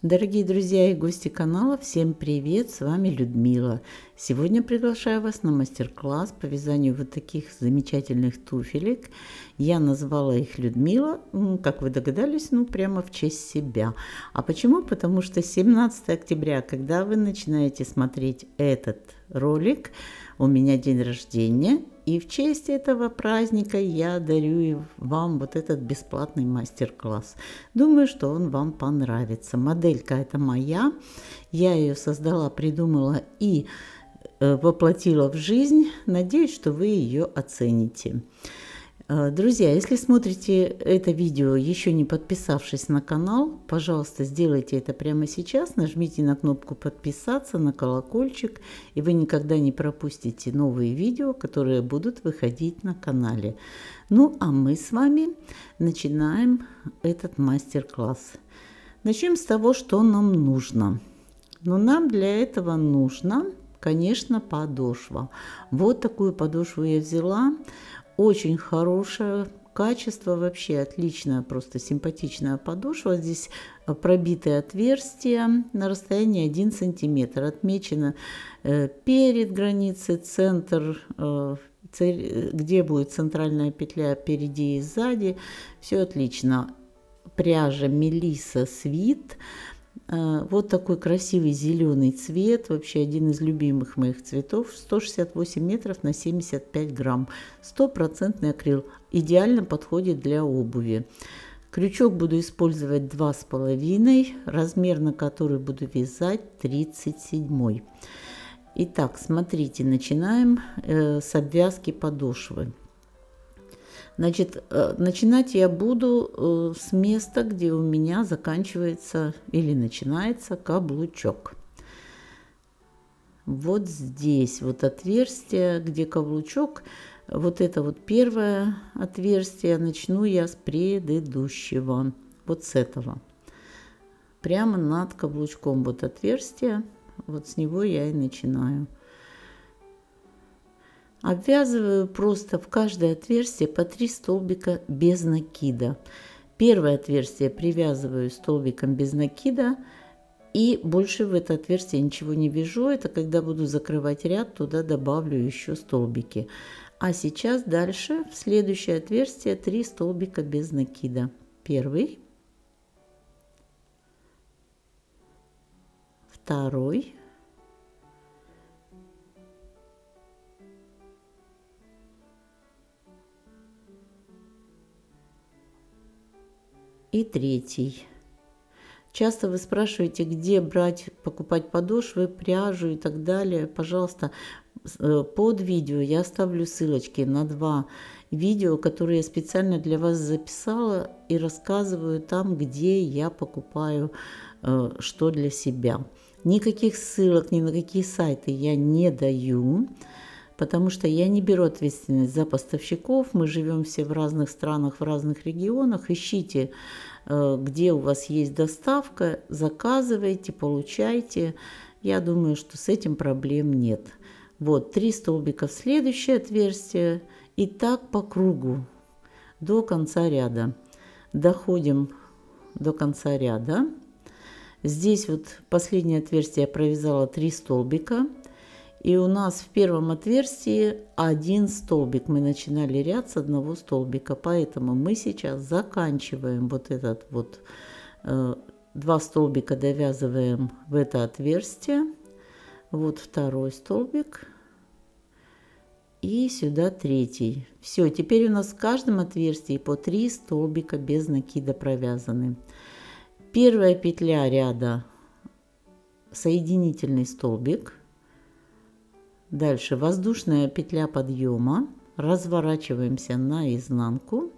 Дорогие друзья и гости канала, всем привет! С вами Людмила. Сегодня приглашаю вас на мастер-класс по вязанию вот таких замечательных туфелек. Я назвала их Людмила, как вы догадались, прямо в честь себя. А почему? Потому что 17 октября, когда вы начинаете смотреть этот ролик, у меня день рождения, и в честь этого праздника я дарю вам вот этот бесплатный мастер-класс. Думаю, что он вам понравится. Моделька это моя, я ее создала, придумала и воплотила в жизнь. Надеюсь, что вы ее оцените. Друзья, если смотрите это видео, еще не подписавшись на канал, пожалуйста, сделайте это прямо сейчас. Нажмите на кнопку подписаться, на колокольчик, и вы никогда не пропустите новые видео, которые будут выходить на канале. Ну, а мы с вами начинаем этот мастер-класс. Начнем с того, что нам нужно. Но нам для этого нужно, конечно, подошва. Вот такую подошву я взяла. Очень хорошее качество, вообще отличная, просто симпатичная подошва. Здесь пробитые отверстия на расстоянии 1 сантиметр. Отмечено перед границей, центр, где будет центральная петля впереди и сзади. Все отлично. Пряжа Мелисса Свит. Вот такой красивый зеленый цвет, вообще один из любимых моих цветов, 168 метров на 75 грамм, 100% акрил, идеально подходит для обуви. Крючок буду использовать 2,5, размер, на который буду вязать 37. Итак, смотрите, начинаем с обвязки подошвы. Значит, начинать я буду с места, где у меня заканчивается или начинается каблучок. Вот здесь вот отверстие, где каблучок, вот это вот первое отверстие, начну я с предыдущего, вот с этого. Прямо над каблучком вот отверстие, вот с него я и начинаю. Обвязываю просто в каждое отверстие по 3 столбика без накида. Первое отверстие привязываю столбиком без накида, и больше в это отверстие ничего не вяжу. Это когда буду закрывать ряд, туда добавлю еще столбики. А сейчас дальше в следующее отверстие 3 столбика без накида. Первый, второй, и третий. Часто вы спрашиваете, где брать, покупать подошвы, пряжу и так далее. Пожалуйста, под видео я оставлю ссылочки на 2 видео, которые я специально для вас записала и рассказываю там, где я покупаю что для себя. Никаких ссылок ни на какие сайты я не даю, потому что я не беру ответственность за поставщиков. Мы живем все в разных странах, в разных регионах. Ищите, где у вас есть доставка, заказывайте, получайте. Я думаю, что с этим проблем нет. Вот 3 столбика в следующее отверстие. И так по кругу до конца ряда. Доходим до конца ряда. Здесь вот последнее отверстие я провязала 3 столбика. И у нас в первом отверстии 1 столбик. Мы начинали ряд с 1 столбика. Поэтому мы сейчас заканчиваем вот этот вот 2 столбика, довязываем в это отверстие. Вот второй столбик. И сюда третий. Все, теперь у нас в каждом отверстии по 3 столбика без накида провязаны. Первая петля ряда соединительный столбик. Дальше воздушная петля подъема, разворачиваемся на изнанку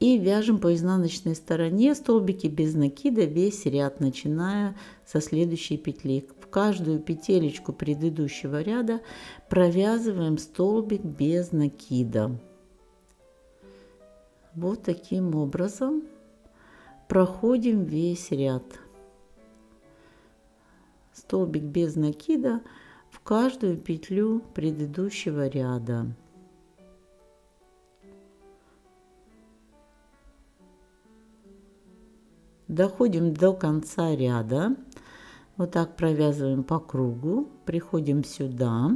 и вяжем по изнаночной стороне столбики без накида весь ряд, начиная со следующей петли. В каждую петелечку предыдущего ряда провязываем столбик без накида. Вот таким образом проходим весь ряд. Столбик без накида в каждую петлю предыдущего ряда. доходим до конца ряда, вот так провязываем по кругу, приходим сюда,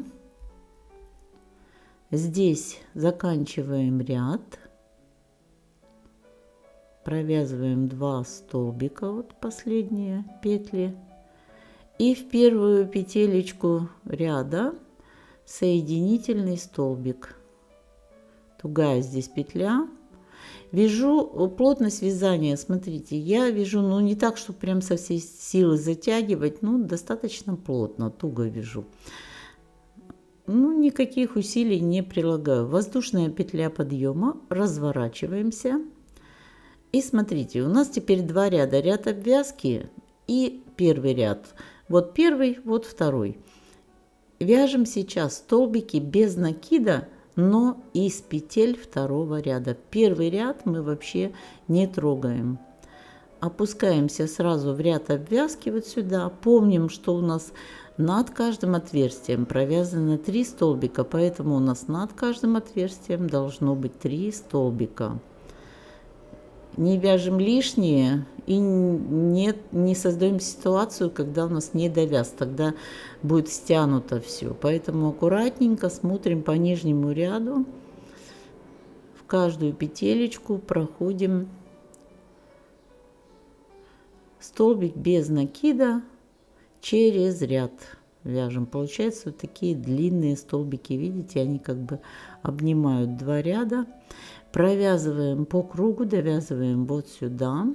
здесь заканчиваем ряд, провязываем 2 столбика, вот последние петли, и в первую петелечку ряда соединительный столбик. Тугая здесь петля. Вяжу плотность вязания, смотрите, я вяжу, ну не так, чтобы прям со всей силы затягивать, ну достаточно плотно, туго вяжу. Ну никаких усилий не прилагаю. Воздушная петля подъема, разворачиваемся. И смотрите, у нас теперь 2 ряда, ряд обвязки и первый ряд. Вот первый, вот второй. Вяжем сейчас столбики без накида, но из петель второго ряда. Первый ряд мы вообще не трогаем. Опускаемся сразу в ряд обвязки вот сюда. Помним, что у нас над каждым отверстием провязано 3 столбика, поэтому у нас над каждым отверстием должно быть 3 столбика. Не вяжем лишнее и не создаем ситуацию, когда у нас не довяз, тогда будет стянуто все. Поэтому аккуратненько смотрим по нижнему ряду, в каждую петелечку проходим столбик без накида через ряд. Вяжем. Получается вот такие длинные столбики, видите, они как бы обнимают 2 ряда. Провязываем по кругу, довязываем вот сюда.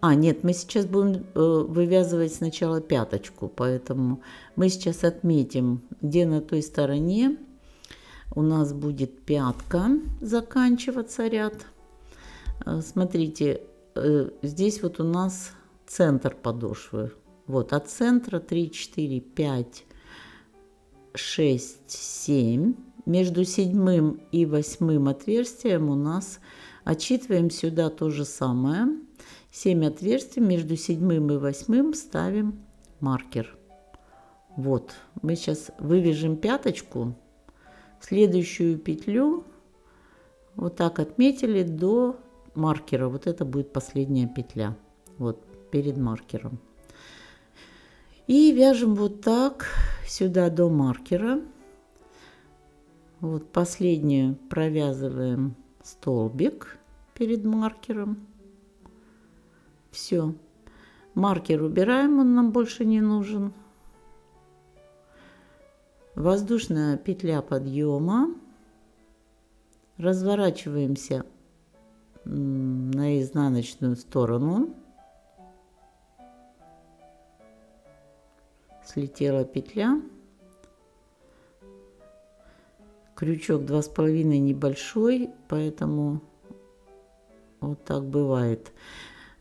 Нет, мы сейчас будем вывязывать сначала пяточку, поэтому мы сейчас отметим, где на той стороне у нас будет пятка заканчиваться ряд. Смотрите, здесь вот у нас центр подошвы. Вот от центра 3, 4, 5, 6, 7. Между 7 и 8 отверстием у нас отсчитываем сюда то же самое. 7 отверстий, между 7 и 8 ставим маркер. Вот, мы сейчас вывяжем пяточку, следующую петлю вот так отметили до маркера. Вот это будет последняя петля, вот перед маркером. И вяжем вот так сюда до маркера. Вот последнюю провязываем столбик перед маркером. Все. Маркер убираем, он нам больше не нужен. Воздушная петля подъема. Разворачиваемся на изнаночную сторону. Слетела петля. Крючок 2,5 небольшой, поэтому вот так бывает.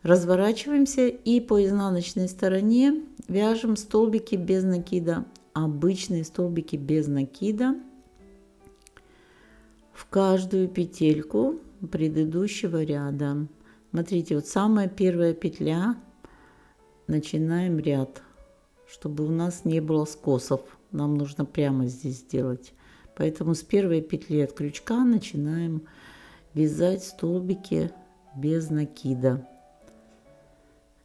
Разворачиваемся и по изнаночной стороне вяжем столбики без накида, обычные столбики без накида в каждую петельку предыдущего ряда. Смотрите, вот самая первая петля, начинаем ряд, чтобы у нас не было скосов, нам нужно прямо здесь сделать. Поэтому с первой петли от крючка начинаем вязать столбики без накида.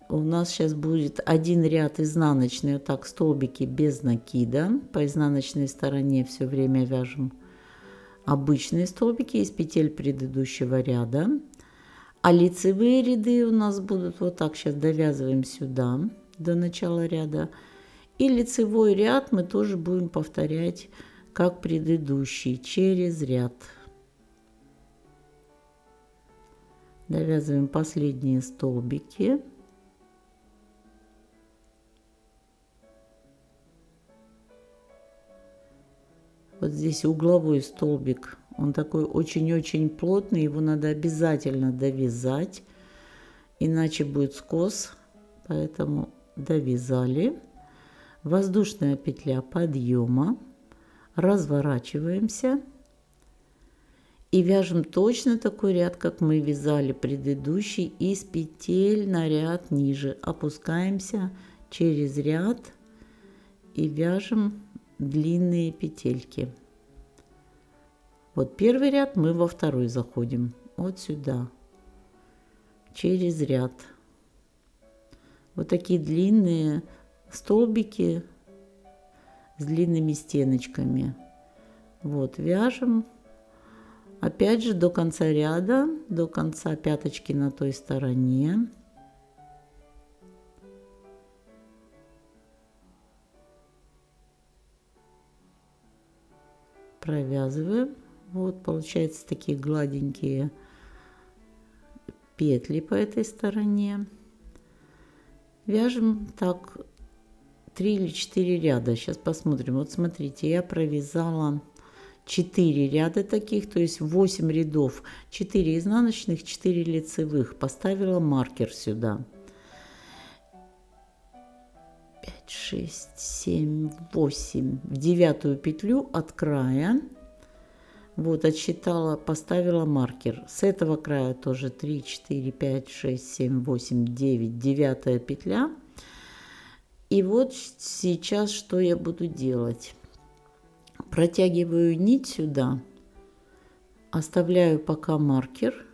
У нас сейчас будет один ряд изнаночный, вот так столбики без накида. По изнаночной стороне все время вяжем обычные столбики из петель предыдущего ряда. А лицевые ряды у нас будут вот так, сейчас довязываем сюда до начала ряда. И лицевой ряд мы тоже будем повторять как предыдущий, через ряд. Довязываем последние столбики. Вот здесь угловой столбик, он такой очень-очень плотный, его надо обязательно довязать, иначе будет скос, поэтому довязали. Воздушная петля подъема. Разворачиваемся и вяжем точно такой ряд, как мы вязали предыдущий, из петель на ряд ниже. Опускаемся через ряд и вяжем длинные петельки. Вот первый ряд, мы во второй заходим вот сюда. через ряд. Вот такие длинные столбики с длинными стеночками. Вот, вяжем. Опять же до конца ряда, до конца пяточки на той стороне. Провязываем. Вот получается такие гладенькие петли по этой стороне. Вяжем так 3 или 4 ряда. Сейчас посмотрим. Вот смотрите, я провязала 4 ряда таких, то есть 8 рядов, 4 изнаночных, 4 лицевых. Поставила маркер сюда. 5, 6, 7, 8. В 9 петлю от края. Вот, отсчитала, поставила маркер. С этого края тоже 3, 4, 5, 6, 7, 8, 9. 9 петля. И вот сейчас что я буду делать. Протягиваю нить сюда, оставляю пока маркер.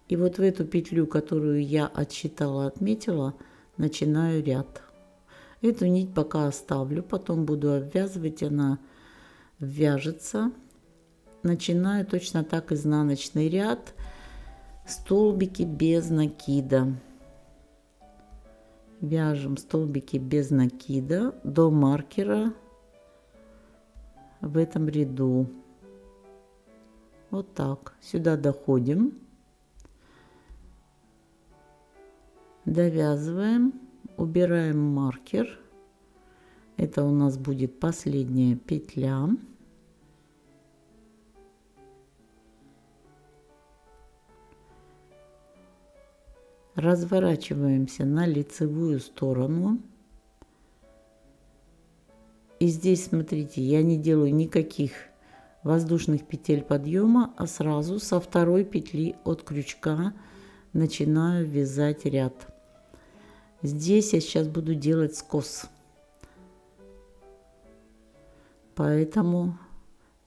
И вот в эту петлю, которую я отсчитала, отметила, начинаю ряд. Эту нить пока оставлю, потом буду обвязывать, она вяжется. Начинаю точно так изнаночный ряд, столбики без накида. Вяжем столбики без накида до маркера в этом ряду. Вот так. Сюда доходим. Довязываем. Убираем маркер. Это у нас будет последняя петля. Разворачиваемся на лицевую сторону. И здесь, смотрите, я не делаю никаких воздушных петель подъема, а сразу со второй петли от крючка начинаю вязать ряд. Здесь я сейчас буду делать скос. Поэтому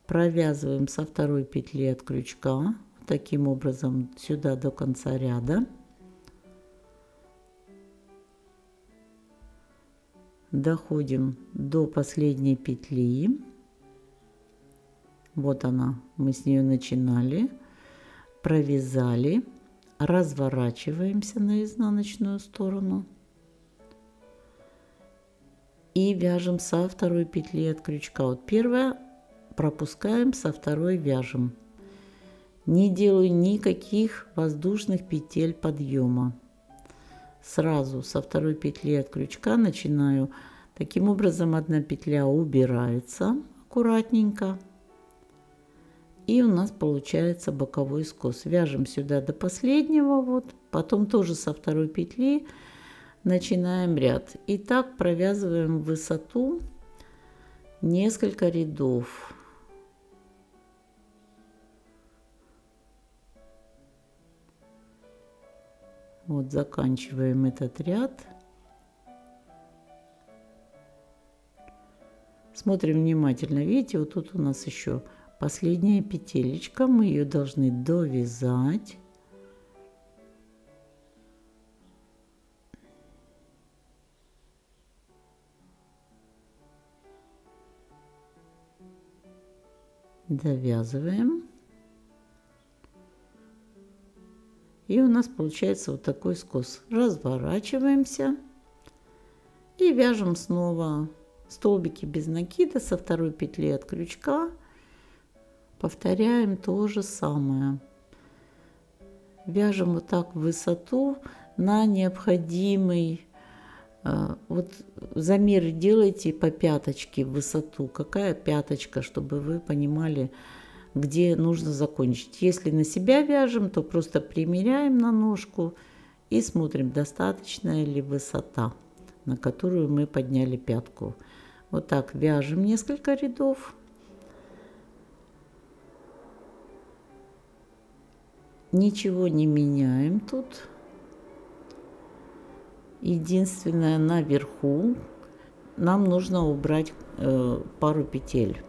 провязываем со второй петли от крючка таким образом сюда до конца ряда. Доходим до последней петли. Вот она, мы с нее начинали, провязали, разворачиваемся на изнаночную сторону и вяжем со второй петли от крючка. Вот первая пропускаем, со второй вяжем. Не делаю никаких воздушных петель подъема. Сразу со второй петли от крючка начинаю. Таким образом, одна петля убирается аккуратненько. И у нас получается боковой скос. Вяжем сюда до последнего. Вот. Потом тоже со второй петли начинаем ряд. И так провязываем высоту несколько рядов. Вот заканчиваем этот ряд. Смотрим внимательно. Видите, вот тут у нас еще последняя петелечка. Мы ее должны довязать. Довязываем. И у нас получается вот такой скос. Разворачиваемся и вяжем снова столбики без накида со второй петли от крючка. Повторяем то же самое. Вяжем вот так в высоту на необходимый. Вот замеры делайте по пяточке в высоту. Какая пяточка, чтобы вы понимали, где нужно закончить. Если на себя вяжем, то просто примеряем на ножку и смотрим, достаточная ли высота, на которую мы подняли пятку. Вот так вяжем несколько рядов. Ничего не меняем тут. Единственное, наверху нам нужно убрать пару петель.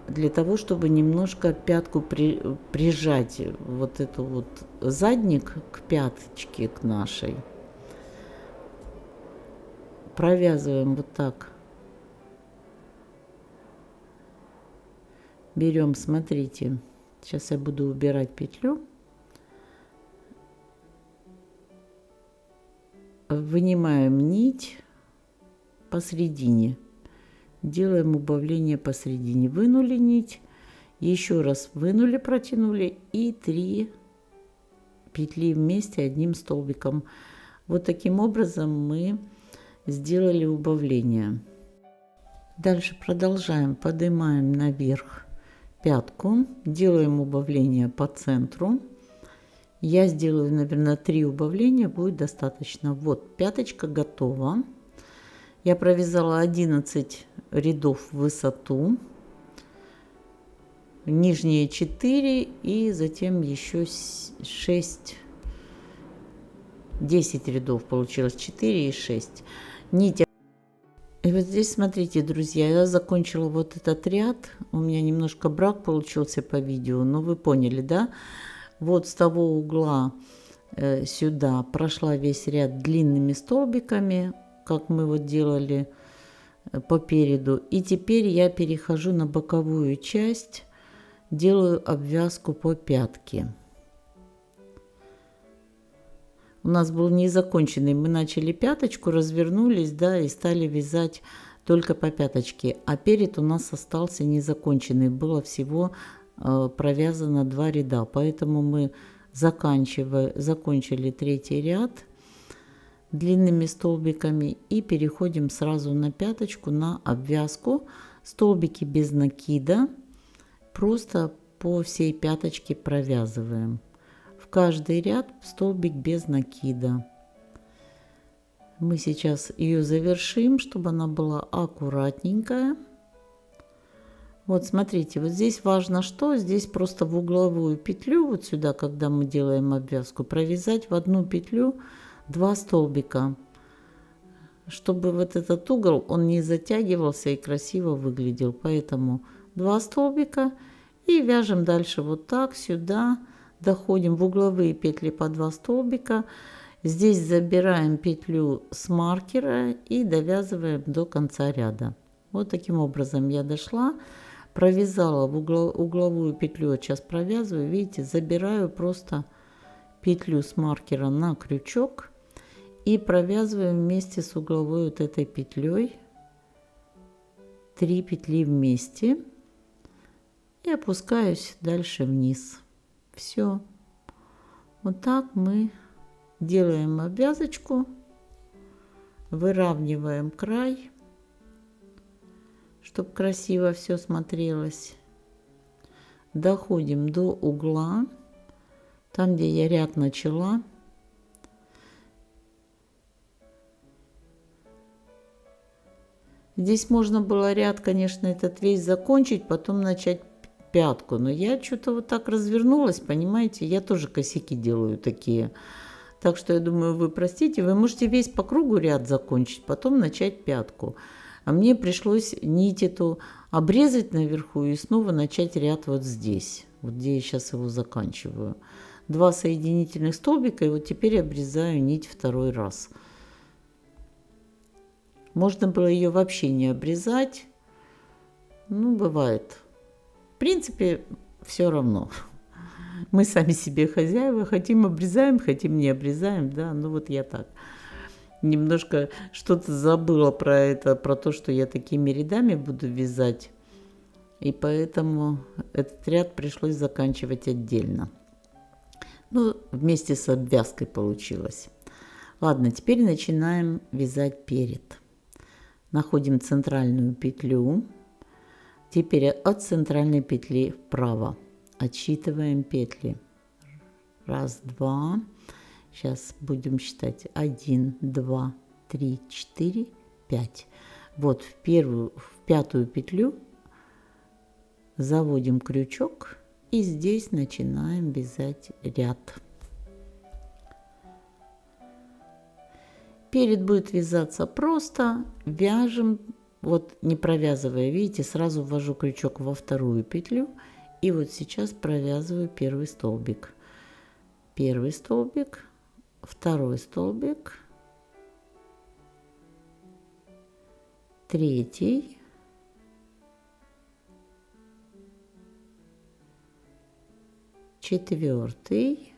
для того, чтобы немножко пятку прижать, вот эту вот задник к пяточке к нашей. Провязываем вот так. Берем, смотрите, сейчас я буду убирать петлю. Вынимаем нить посередине. Делаем убавление посередине. Вынули нить, еще раз вынули, протянули и 3 петли вместе одним столбиком. Вот таким образом мы сделали убавление. Дальше продолжаем, поднимаем наверх пятку, делаем убавление по центру. Я сделаю, наверное, 3 убавления, будет достаточно. Вот пяточка готова. Я провязала 11 рядов в высоту, нижние 4 и затем еще 6, 10 рядов получилось, 4 и 6. Нить. И вот здесь, смотрите, друзья, я закончила вот этот ряд. У меня немножко брак получился по видео, но вы поняли, да? Вот с того угла сюда прошла весь ряд длинными столбиками, как мы вот делали по переду. И теперь я перехожу на боковую часть, делаю обвязку по пятке. У нас был незаконченный, мы начали пяточку, развернулись, да, и стали вязать только по пяточке. А перед у нас остался незаконченный, было всего провязано 2 ряда, поэтому мы закончили 3-й ряд длинными столбиками и переходим сразу на пяточку, на обвязку. Столбики без накида, просто по всей пяточке провязываем. В каждый ряд столбик без накида. Мы сейчас ее завершим, чтобы она была аккуратненькая. Вот смотрите, вот здесь важно что, здесь просто в угловую петлю, вот сюда, когда мы делаем обвязку, провязать в одну петлю 2 столбика, чтобы вот этот угол, он не затягивался и красиво выглядел. Поэтому 2 столбика и вяжем дальше вот так, сюда, доходим в угловые петли по 2 столбика. Здесь забираем петлю с маркера и довязываем до конца ряда. Вот таким образом я дошла. Провязала в угловую петлю, вот сейчас провязываю, видите, забираю просто петлю с маркера на крючок и провязываю вместе с угловой вот этой петлей 3 петли вместе и опускаюсь дальше вниз. Все. Вот так мы делаем обвязочку, выравниваем край, чтобы красиво все смотрелось. Доходим до угла, там, где я ряд начала. Здесь можно было ряд, конечно, этот весь закончить, потом начать пятку. Но я что-то вот так развернулась, понимаете, я тоже косяки делаю такие. Так что я думаю, вы простите, вы можете весь по кругу ряд закончить, потом начать пятку. А мне пришлось нить эту обрезать наверху и снова начать ряд вот здесь, вот где я сейчас его заканчиваю. 2 соединительных столбика, и вот теперь обрезаю нить 2-й раз. Можно было ее вообще не обрезать, ну, бывает. В принципе, все равно. Мы сами себе хозяева, хотим обрезаем, хотим не обрезаем, да, ну вот я так. Немножко что-то забыла про это, про то, что я такими рядами буду вязать. И поэтому этот ряд пришлось заканчивать отдельно. Ну, вместе с обвязкой получилось. Ладно, теперь начинаем вязать перед. Находим центральную петлю. Теперь от центральной петли вправо. Отсчитываем петли. 1, 2. Сейчас будем считать 1, 2, 3, 4, 5. Вот в 5-ю петлю заводим крючок и здесь начинаем вязать ряд. Перед будет вязаться просто, вяжем вот не провязывая, видите, сразу ввожу крючок во вторую петлю. И вот сейчас провязываю первый столбик. Первый столбик, второй столбик, третий, четвертый,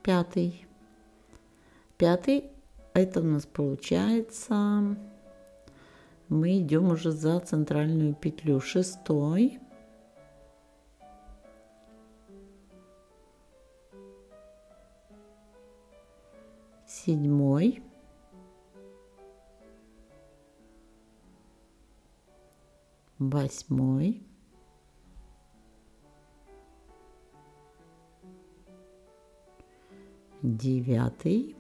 пятый. Пятый, это у нас получается, мы идем уже за центральную петлю. Шестой, седьмой, восьмой, девятый,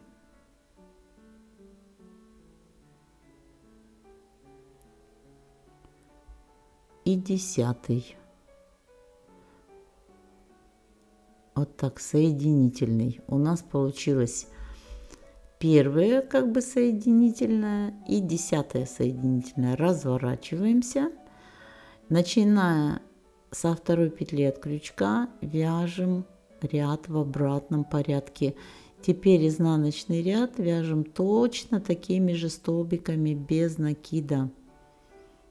и десятый. Вот так, соединительный. У нас получилось первое как бы соединительное и десятое соединительное. Разворачиваемся. Начиная со второй петли от крючка, вяжем ряд в обратном порядке. Теперь изнаночный ряд вяжем точно такими же столбиками без накида.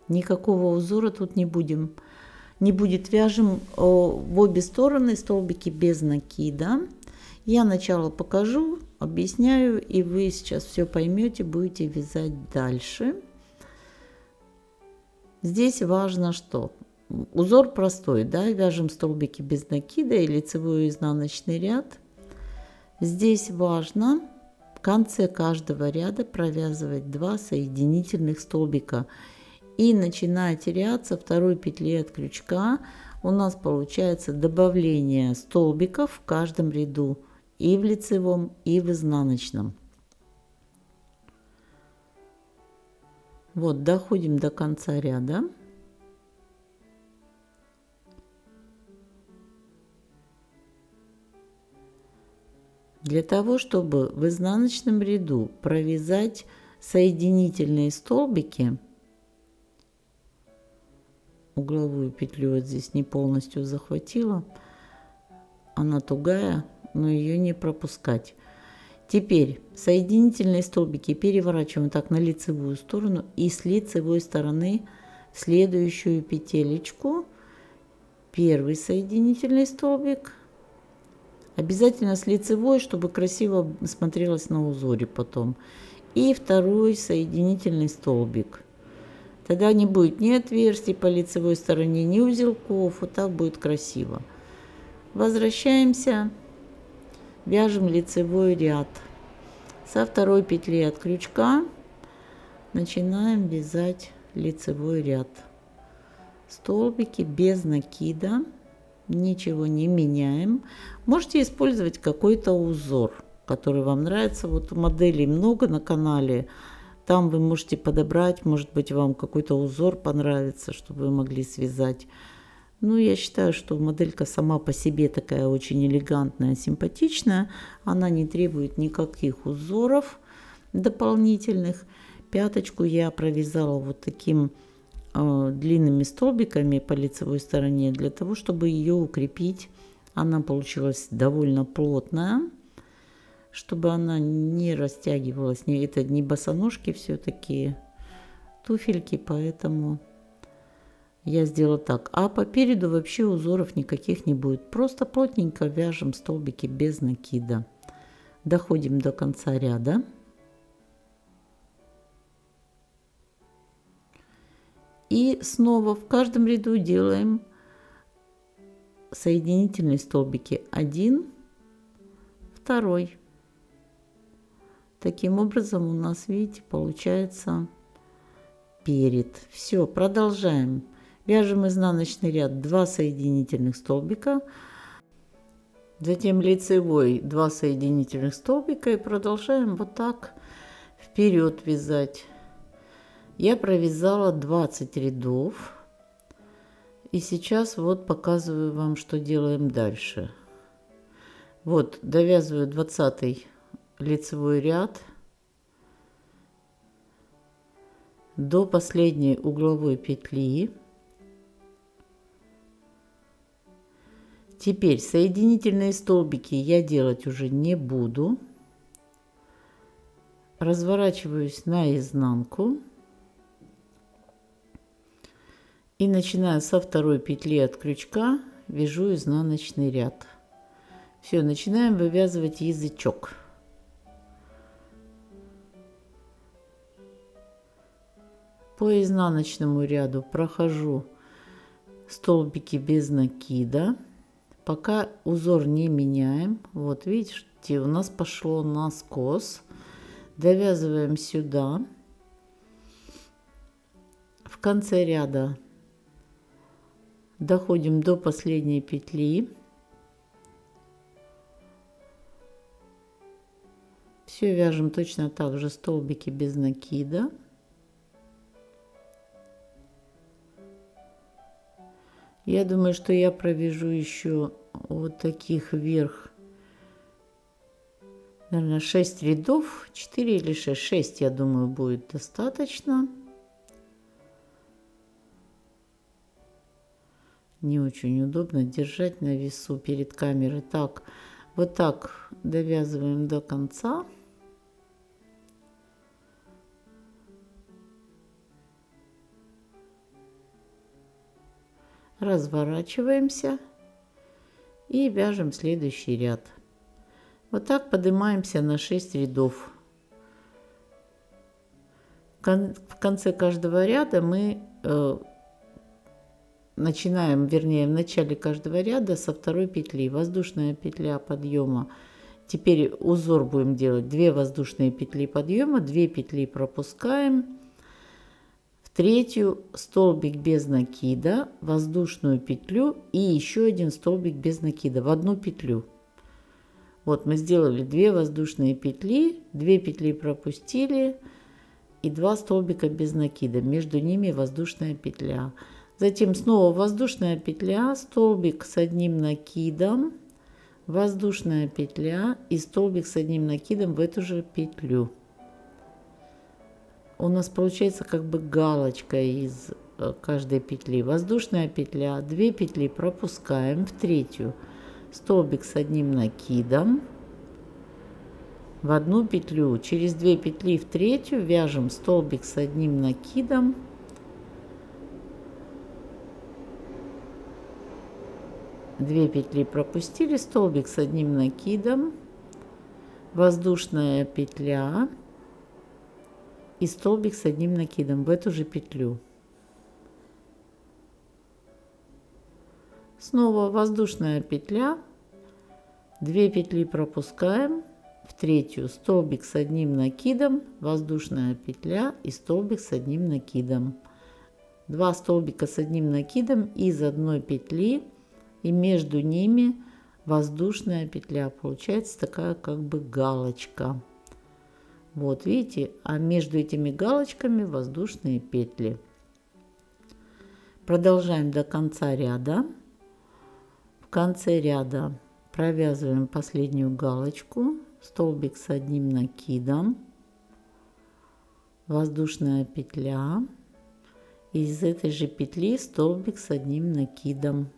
Никакого узора тут не будет. Вяжем в обе стороны столбики без накида. Я начало покажу, объясняю, и вы сейчас все поймете, будете вязать дальше. Здесь важно, что узор простой, да, вяжем столбики без накида и лицевой и изнаночный ряд. Здесь важно в конце каждого ряда провязывать 2 соединительных столбика. И начиная ряд со второй петли от крючка, у нас получается добавление столбиков в каждом ряду, и в лицевом, и в изнаночном. Вот, доходим до конца ряда. Для того, чтобы в изнаночном ряду провязать соединительные столбики, угловую петлю вот здесь не полностью захватила, она тугая, но ее не пропускать. Теперь соединительные столбики переворачиваем так на лицевую сторону и с лицевой стороны в следующую петелечку первый соединительный столбик, обязательно с лицевой, чтобы красиво смотрелось на узоре потом, и второй соединительный столбик. Тогда не будет ни отверстий по лицевой стороне, ни узелков. Вот так будет красиво. Возвращаемся. Вяжем лицевой ряд. Со второй петли от крючка начинаем вязать лицевой ряд. Столбики без накида. Ничего не меняем. Можете использовать какой-то узор, который вам нравится. Вот моделей много на канале. Там вы можете подобрать, может быть, вам какой-то узор понравится, чтобы вы могли связать. Ну, я считаю, что моделька сама по себе такая очень элегантная, симпатичная. Она не требует никаких узоров дополнительных. Пяточку я провязала вот таким длинными столбиками по лицевой стороне, для того, чтобы ее укрепить. Она получилась довольно плотная, чтобы она не растягивалась. Это не босоножки все-таки, туфельки, поэтому я сделала так. А по переду вообще узоров никаких не будет. Просто плотненько вяжем столбики без накида. Доходим до конца ряда. И снова в каждом ряду делаем соединительные столбики. Один, второй. Таким образом у нас, видите, получается перед. Все, продолжаем. Вяжем изнаночный ряд 2 соединительных столбика. Затем лицевой 2 соединительных столбика. И продолжаем вот так вперед вязать. Я провязала 20 рядов. И сейчас вот показываю вам, что делаем дальше. Вот, довязываю 20 лицевой ряд. до последней угловой петли. Теперь соединительные столбики я делать уже не буду. Разворачиваюсь наизнанку и начиная со второй петли от крючка вяжу изнаночный ряд. Все, начинаем вывязывать язычок. По изнаночному ряду прохожу столбики без накида. Пока узор не меняем. Вот видите, у нас пошло наскос. Довязываем сюда. В конце ряда доходим до последней петли. Все вяжем точно так же, столбики без накида. Я думаю, что я провяжу еще вот таких вверх, наверное, 6 рядов, 4 или 6, 6, я думаю, будет достаточно. Не очень удобно держать на весу перед камерой. Так, вот так довязываем до конца. Разворачиваемся и вяжем следующий ряд. Вот так поднимаемся на 6 рядов. В конце каждого ряда мы начинаем, вернее, в начале каждого ряда со второй петли. Воздушная петля подъема. Теперь узор будем делать 2 воздушные петли подъема, 2 петли пропускаем. Третью столбик без накида, воздушную петлю и еще один столбик без накида в одну петлю. Вот мы сделали 2 воздушные петли, 2 петли пропустили и 2 столбика без накида, между ними воздушная петля. Затем снова воздушная петля, столбик с одним накидом, воздушная петля и столбик с одним накидом в эту же петлю. У нас получается как бы галочка из каждой петли. Воздушная петля, 2 петли пропускаем в третью, столбик с одним накидом в одну петлю. Через 2 петли в третью вяжем столбик с одним накидом, две петли пропустили, столбик с одним накидом, воздушная петля и столбик с одним накидом в эту же петлю. Снова воздушная петля, 2 петли пропускаем в третью, столбик с одним накидом, воздушная петля и столбик с одним накидом. 2 столбика с одним накидом из одной петли и между ними воздушная петля. Получается такая как бы галочка. Вот видите, а между этими галочками воздушные петли. Продолжаем до конца ряда. В конце ряда провязываем последнюю галочку, столбик с одним накидом, воздушная петля, из этой же петли столбик с одним накидом.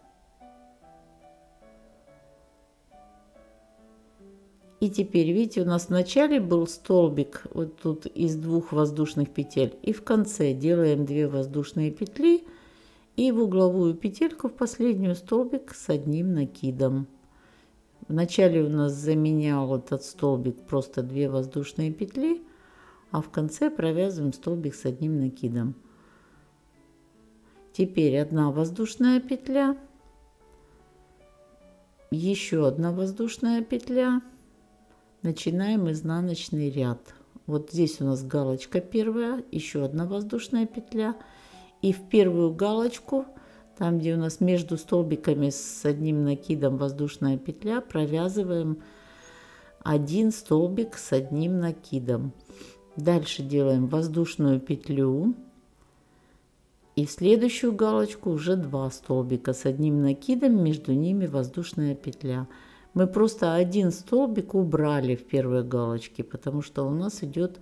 И теперь, видите, у нас в начале был столбик вот тут из 2 воздушных петель. И в конце делаем 2 воздушные петли. И в угловую петельку, в последнюю, столбик с одним накидом. В начале у нас заменял этот столбик просто 2 воздушные петли. А в конце провязываем столбик с одним накидом. Теперь 1 воздушная петля. Еще 1 воздушная петля. Начинаем изнаночный ряд. Вот здесь у нас галочка первая, еще 1 воздушная петля. И в первую галочку, там где у нас между столбиками с одним накидом воздушная петля, провязываем 1 столбик с одним накидом. Дальше делаем воздушную петлю. И в следующую галочку уже 2 столбика с одним накидом, между ними воздушная петля. Мы просто 1 столбик убрали в первой галочке, потому что у нас идет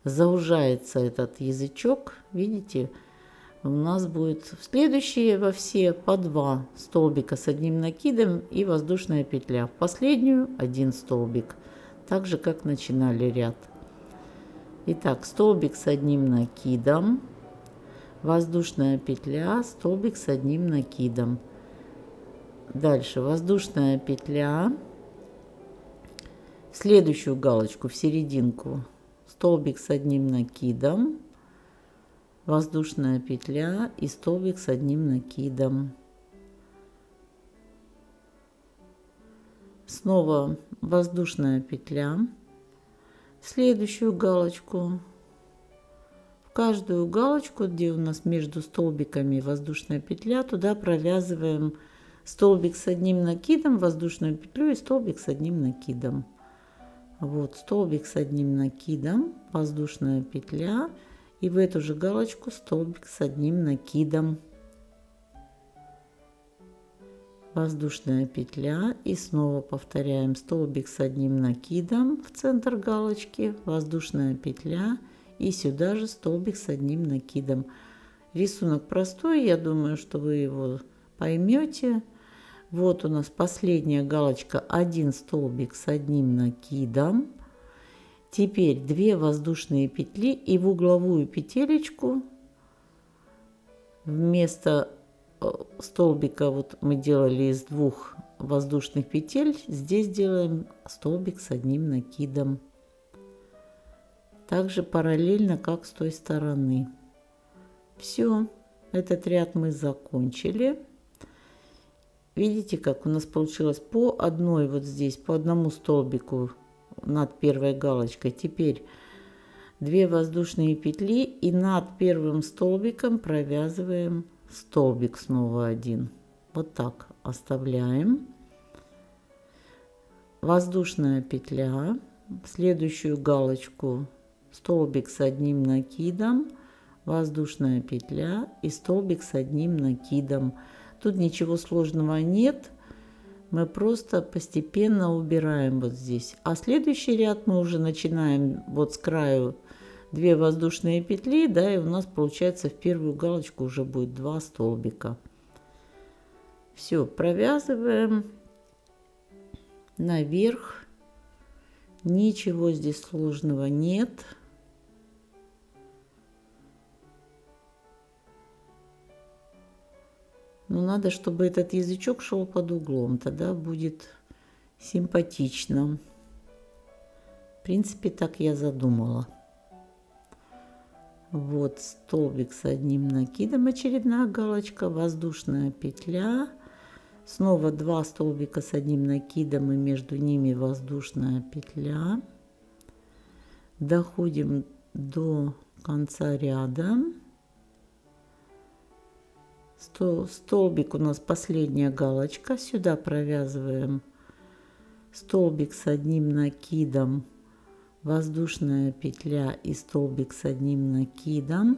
заужается этот язычок, видите, у нас будет следующие во все по 2 столбика с одним накидом и воздушная петля. В последнюю 1 столбик, так же как начинали ряд. Итак, столбик с одним накидом, воздушная петля, столбик с одним накидом. Дальше воздушная петля, в следующую галочку, в серединку, столбик с одним накидом, воздушная петля и столбик с одним накидом. Снова воздушная петля, в следующую галочку, в каждую галочку, где у нас между столбиками воздушная петля, туда провязываем столбик с одним накидом, воздушную петлю и столбик с одним накидом. Вот столбик с одним накидом, воздушная петля и в эту же галочку столбик с одним накидом, воздушная петля и снова повторяем столбик с одним накидом в центр галочки, воздушная петля и сюда же столбик с одним накидом. Рисунок простой, я думаю, что вы его поймете. Вот у нас последняя галочка, 1 столбик с одним накидом. Теперь 2 воздушные петли и в угловую петелечку вместо столбика, вот мы делали из 2 воздушных петель, здесь делаем столбик с одним накидом. Также параллельно, как с той стороны. Все, этот ряд мы закончили. Видите, как у нас получилось по одной вот здесь, по одному столбику над первой галочкой. Теперь 2 воздушные петли и над первым столбиком провязываем столбик снова 1. Вот так оставляем. Воздушная петля, в следующую галочку столбик с одним накидом, воздушная петля и столбик с одним накидом. Тут ничего сложного нет, мы просто постепенно убираем вот здесь. А следующий ряд мы уже начинаем вот с краю 2 воздушные петли, да, и у нас получается в первую галочку уже будет 2 столбика. Все, провязываем наверх, ничего здесь сложного нет. Но надо, чтобы этот язычок шел под углом, тогда будет симпатично. В принципе, так я задумала. Вот столбик с одним накидом, очередная галочка, воздушная петля, снова 2 столбика с одним накидом и между ними воздушная петля. Доходим до конца ряда. Столбик у нас последняя галочка, сюда провязываем столбик с одним накидом, воздушная петля и столбик с одним накидом.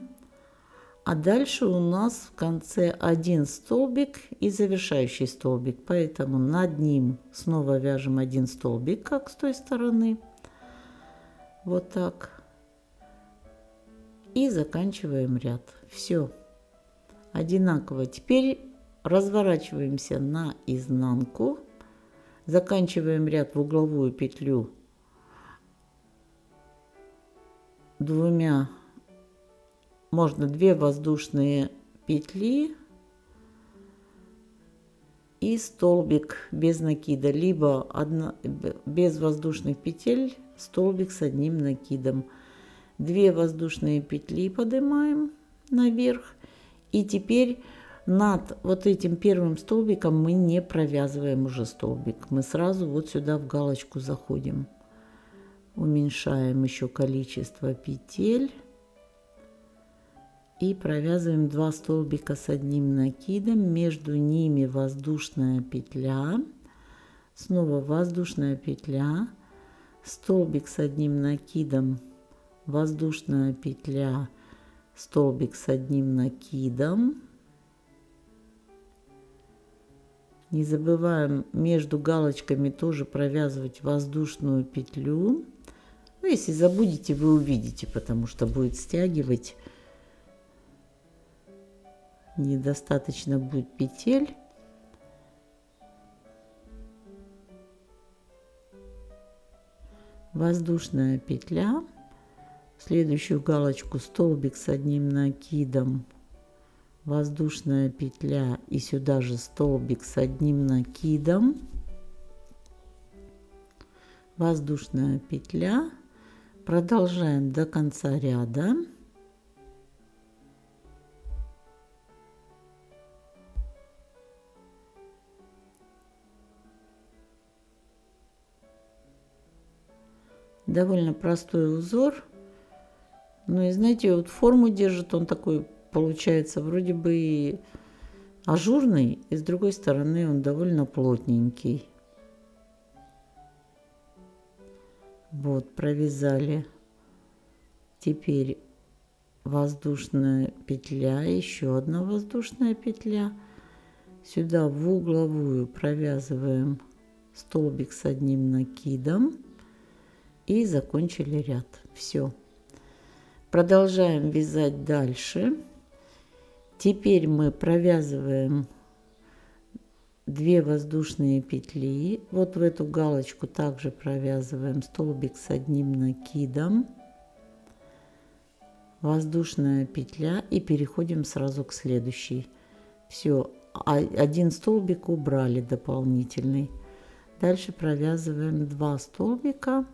А дальше у нас в конце 1 столбик и завершающий столбик, поэтому над ним снова вяжем 1 столбик, как с той стороны, вот так, и заканчиваем ряд. Все одинаково. Теперь разворачиваемся на изнанку, заканчиваем ряд в угловую петлю 2, можно 2 воздушные петли и столбик без накида, либо без воздушных петель, столбик с одним накидом. 2 воздушные петли поднимаем наверх. И теперь над вот этим первым столбиком мы не провязываем уже столбик. Мы сразу вот сюда в галочку заходим. Уменьшаем еще количество петель. И провязываем 2 столбика с одним накидом. Между ними воздушная петля. Снова воздушная петля. Столбик с одним накидом. Воздушная петля. Столбик с одним накидом. Не забываем между галочками тоже провязывать воздушную петлю. Ну, если забудете, вы увидите, потому что будет стягивать. Недостаточно будет петель. Воздушная петля. В следующую галочку столбик с одним накидом. Воздушная петля и сюда же столбик с одним накидом. Воздушная петля. Продолжаем до конца ряда. Довольно простой узор. Ну и знаете, вот форму держит он такой, получается, вроде бы и ажурный, и с другой стороны он довольно плотненький. Вот, провязали. Теперь воздушная петля, еще одна воздушная петля. Сюда в угловую провязываем столбик с одним накидом и закончили ряд. Все. Продолжаем вязать дальше. Теперь мы провязываем 2 воздушные петли. Вот в эту галочку также провязываем столбик с одним накидом, воздушная петля и переходим сразу к следующей. Все, один столбик убрали дополнительный. Дальше провязываем 2 столбика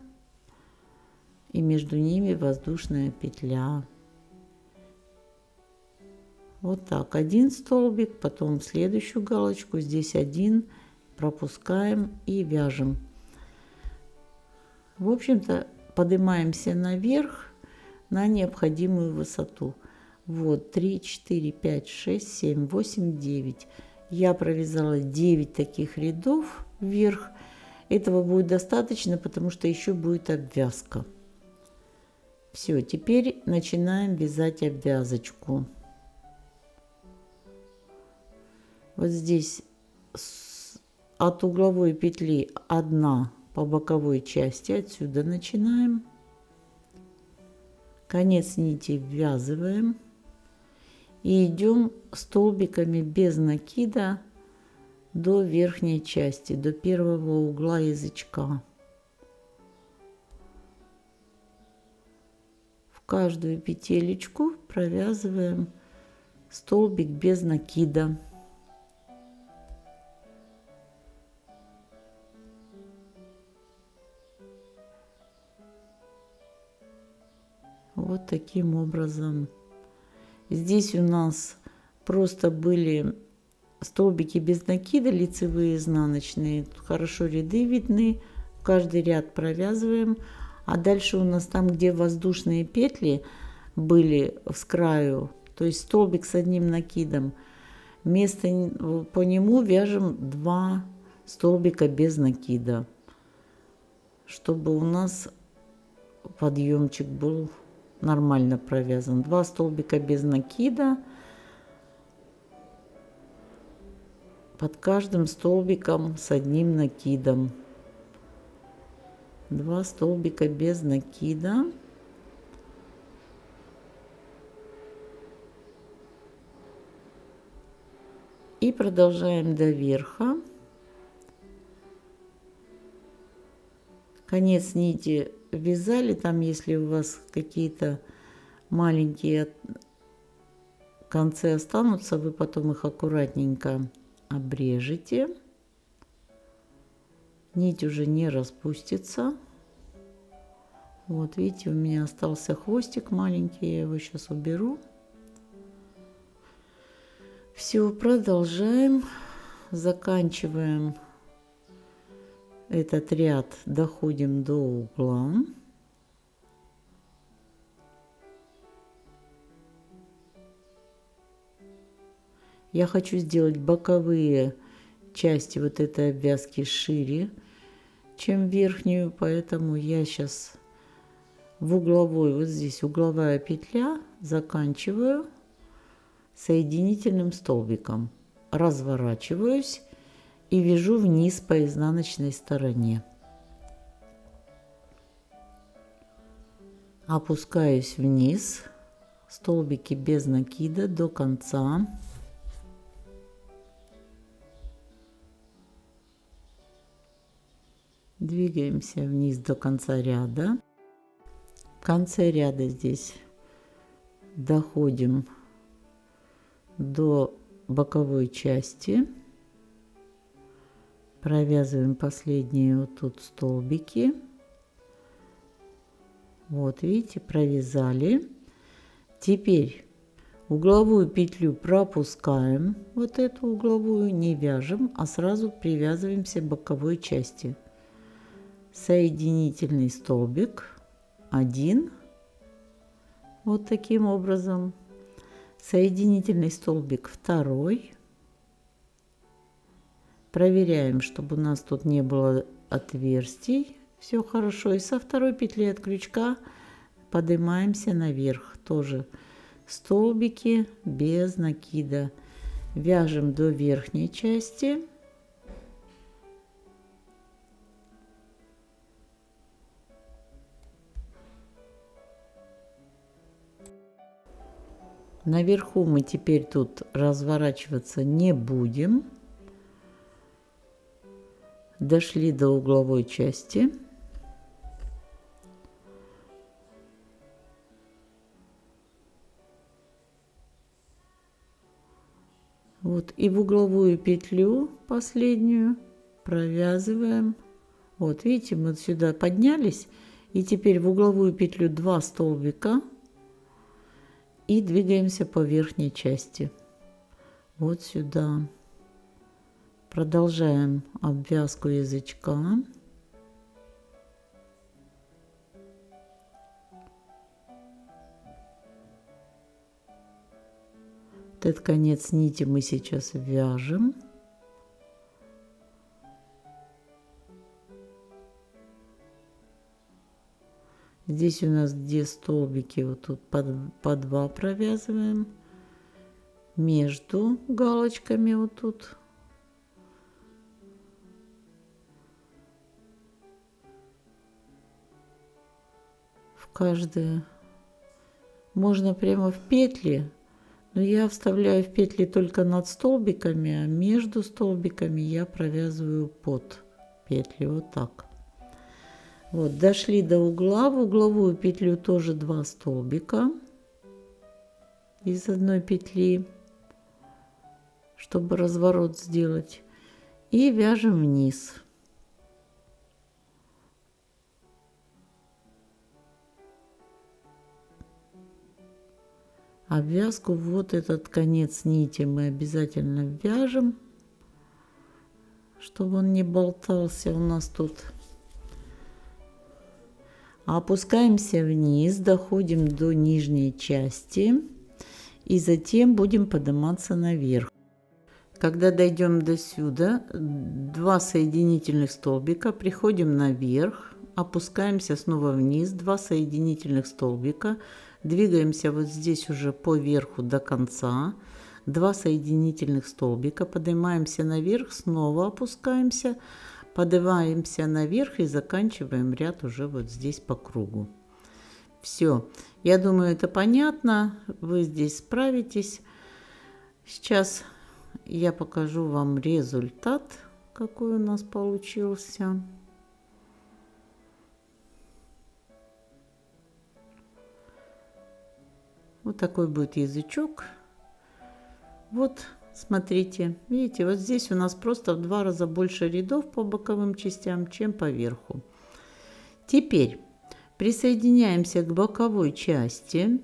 и между ними воздушная петля. Вот так, один столбик, потом в следующую галочку, здесь один, пропускаем и вяжем. В общем-то, поднимаемся наверх на необходимую высоту. Вот 3, 4, 5, 6, 7, 8, 9. Я провязала 9 таких рядов вверх. Этого будет достаточно, потому что еще будет обвязка. Все, теперь начинаем вязать обвязочку. Вот здесь от угловой петли 1 по боковой части, отсюда начинаем. Конец нити ввязываем и идем столбиками без накида до верхней части, до первого угла язычка. В каждую петелечку провязываем столбик без накида. Вот таким образом. Здесь у нас просто были столбики без накида, лицевые, изнаночные. Тут хорошо ряды видны. Каждый ряд провязываем. А дальше у нас там, где воздушные петли были с краю, то есть столбик с одним накидом, вместо по нему вяжем 2 столбика без накида, чтобы у нас подъемчик был нормально провязан. 2 столбика без накида под каждым столбиком с одним накидом. 2 столбика без накида. И продолжаем до верха. Конец нити вязали, там если у вас какие-то маленькие концы останутся, вы потом их аккуратненько обрежете. Нить уже не распустится. Вот видите, у меня остался хвостик маленький, я его сейчас уберу. Все, продолжаем, заканчиваем этот ряд, доходим до угла. Я хочу сделать боковые части вот этой обвязки шире, чем верхнюю, поэтому я сейчас в угловой, вот здесь угловая петля, заканчиваю соединительным столбиком, разворачиваюсь и вяжу вниз по изнаночной стороне. Опускаюсь вниз, столбики без накида до конца. Двигаемся вниз до конца ряда. В конце ряда здесь доходим до боковой части. Провязываем последние вот тут столбики. Вот видите, провязали. Теперь угловую петлю пропускаем, вот эту угловую не вяжем, а сразу привязываемся к боковой части. Соединительный столбик 1, вот таким образом. Соединительный столбик 2. Проверяем, чтобы у нас тут не было отверстий. Все хорошо. И со второй петли от крючка поднимаемся наверх. Тоже столбики без накида. Вяжем до верхней части. Наверху мы теперь тут разворачиваться не будем. Дошли до угловой части. Вот, и в угловую петлю последнюю провязываем. Вот, видите, мы сюда поднялись. И теперь в угловую петлю 2 столбика. И двигаемся по верхней части. Вот сюда. Продолжаем обвязку язычка. Этот конец нити мы сейчас вяжем. Здесь у нас где столбики, вот тут по 2 провязываем. Между галочками вот тут. В каждое. Можно прямо в петли. Но я вставляю в петли только над столбиками, а между столбиками я провязываю под петли. Вот так. Вот, дошли до угла. В угловую петлю тоже 2 столбика из одной петли, чтобы разворот сделать. И вяжем вниз. Обвязку вот этот конец нити мы обязательно вяжем, чтобы он не болтался у нас тут. Опускаемся вниз, доходим до нижней части и затем будем подниматься наверх. Когда дойдем до сюда, 2 соединительных столбика, приходим наверх, опускаемся снова вниз, 2 соединительных столбика, двигаемся вот здесь уже по верху до конца, 2 соединительных столбика, поднимаемся наверх, снова опускаемся, поднимаемся наверх и заканчиваем ряд уже вот здесь по кругу. Все, я думаю, это понятно, вы здесь справитесь. Сейчас я покажу вам результат, какой у нас получился. Вот такой будет язычок. Вот, смотрите, видите, вот здесь у нас просто в 2 раза больше рядов по боковым частям, чем по верху. Теперь присоединяемся к боковой части,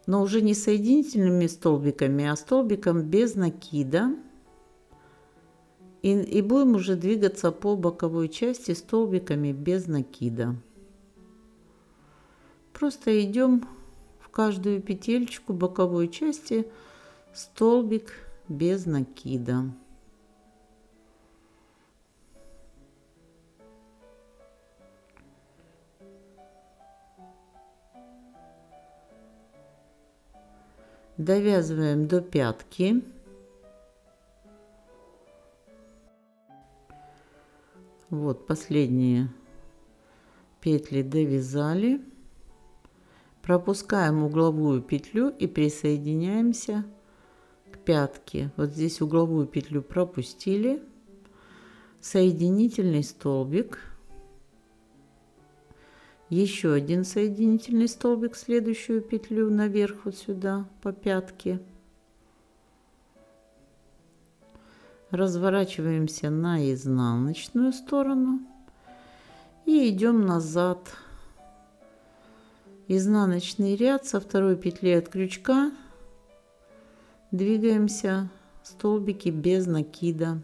но уже не соединительными столбиками, а столбиком без накида. И будем уже двигаться по боковой части столбиками без накида. Просто идем в каждую петельку боковой части столбик без накида. Довязываем до пятки. Вот последние петли довязали. Пропускаем угловую петлю и присоединяемся к пятке. Вот здесь угловую петлю пропустили. Соединительный столбик. Еще один соединительный столбик в следующую петлю наверх вот сюда по пятке. Разворачиваемся на изнаночную сторону и идем назад. Изнаночный ряд со второй петли от крючка двигаемся столбики без накида.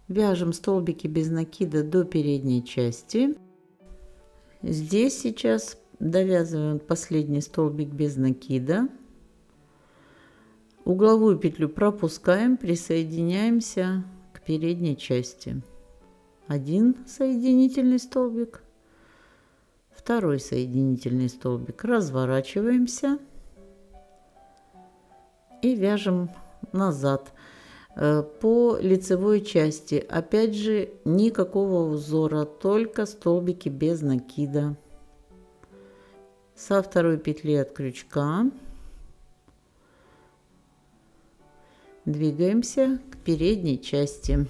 Вяжем столбики без накида до передней части. Здесь сейчас довязываем последний столбик без накида. Угловую петлю пропускаем, присоединяемся к передней части. Один соединительный столбик, второй соединительный столбик. Разворачиваемся и вяжем назад. По лицевой части опять же никакого узора, только столбики без накида. Со второй петли от крючка двигаемся к передней части,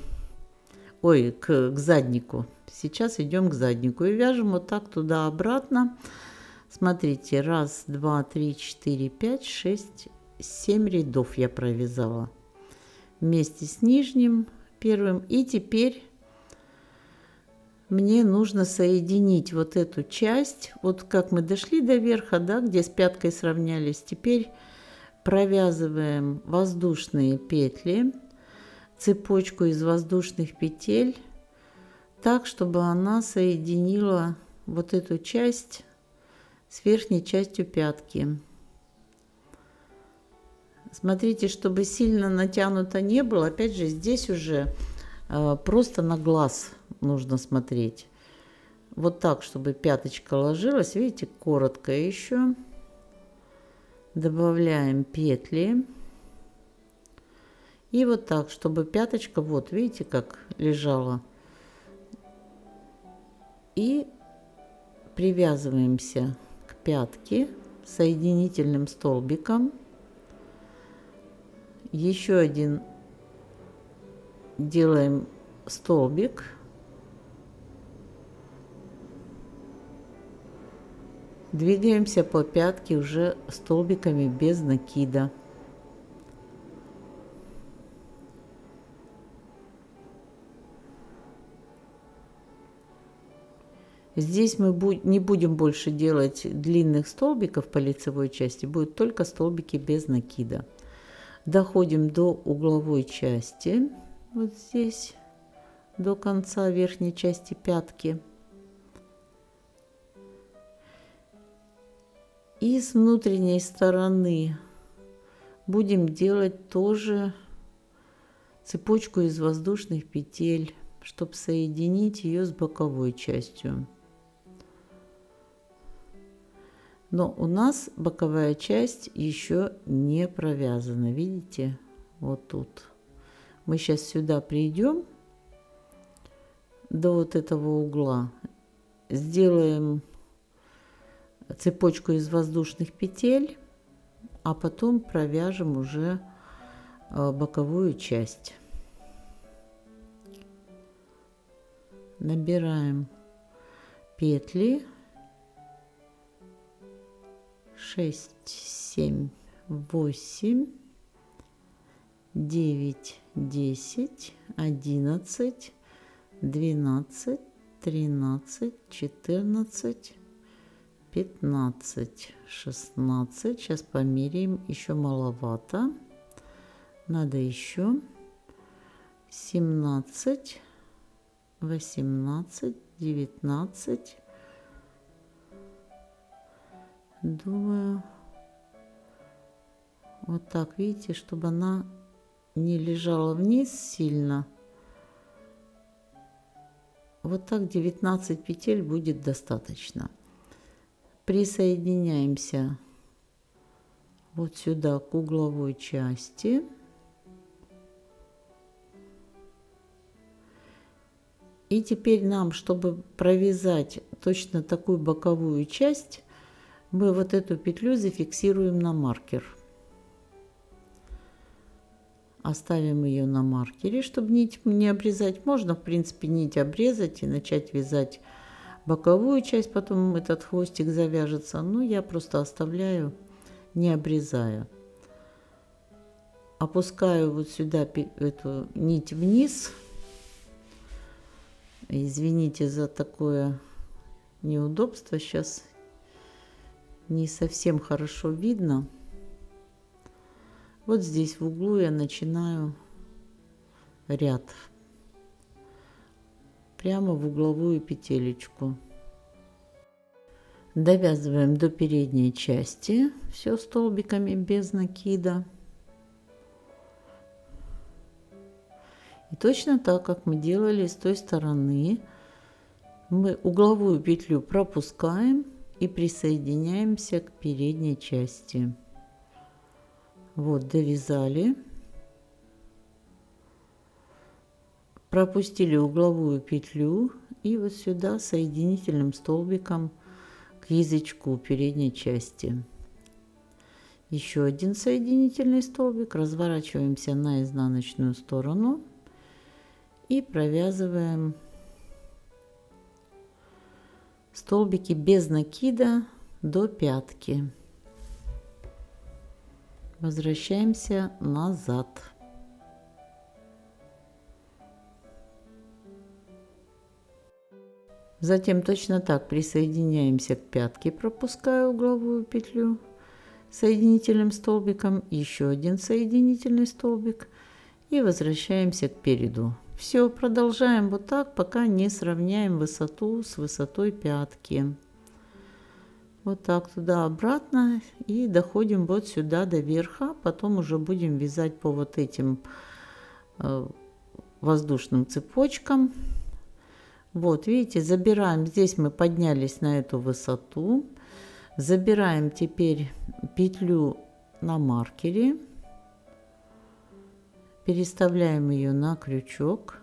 к заднику. Сейчас идем к заднику и вяжем вот так туда-обратно. Смотрите, 1, 2, 3, 4, 5, 6, 7 рядов я провязала вместе с нижним первым. И теперь мне нужно соединить вот эту часть, вот как мы дошли до верха, да, где с пяткой сравнялись. Теперь провязываем воздушные петли, цепочку из воздушных петель, так, чтобы она соединила вот эту часть с верхней частью пятки. Смотрите, чтобы сильно натянуто не было. Опять же, здесь уже просто на глаз нужно смотреть. Вот так, чтобы пяточка ложилась. Видите, коротко еще. Добавляем петли. И вот так, чтобы пяточка, вот видите, как лежала. И привязываемся к пятке соединительным столбиком. Еще один делаем столбик. Двигаемся по пятке уже столбиками без накида. Здесь мы не будем больше делать длинных столбиков по лицевой части, будут только столбики без накида. Доходим до угловой части, вот здесь, до конца верхней части пятки. И с внутренней стороны будем делать тоже цепочку из воздушных петель, чтобы соединить ее с боковой частью. Но у нас боковая часть еще не провязана, видите, вот тут. Мы сейчас сюда придем до вот этого угла, сделаем цепочку из воздушных петель, а потом провяжем уже боковую часть. Набираем петли 6, 7, 8, 9, 10, 11, 12, 13, 14, 15, 16. Сейчас померяем, еще маловато. Надо еще 17, 18, 19. Думаю, вот так, видите, чтобы она не лежала вниз сильно. Вот так 19 петель будет достаточно. Присоединяемся вот сюда к угловой части. И теперь нам, чтобы провязать точно такую боковую часть, мы вот эту петлю зафиксируем на маркер. Оставим ее на маркере, чтобы нить не обрезать. Можно, в принципе, нить обрезать и начать вязать боковую часть, потом этот хвостик завяжется. Но я просто оставляю, не обрезая. Опускаю вот сюда эту нить вниз. Извините за такое неудобство. Сейчас не совсем хорошо видно. Вот здесь в углу я начинаю ряд. Прямо в угловую петелечку. Довязываем до передней части. Все столбиками без накида. И точно так, как мы делали с той стороны, мы угловую петлю пропускаем и присоединяемся к передней части. Вот, довязали. Пропустили угловую петлю и вот сюда соединительным столбиком к язычку передней части. Еще один соединительный столбик. Разворачиваемся на изнаночную сторону и провязываем столбики без накида до пятки. Возвращаемся назад. Затем точно так присоединяемся к пятке, пропуская угловую петлю соединительным столбиком, еще один соединительный столбик и возвращаемся к переду. Все, продолжаем вот так, пока не сравняем высоту с высотой пятки. Вот так туда-обратно и доходим вот сюда до верха. Потом уже будем вязать по вот этим воздушным цепочкам. Вот, видите, забираем, здесь мы поднялись на эту высоту. Забираем теперь петлю на маркере. Переставляем ее на крючок.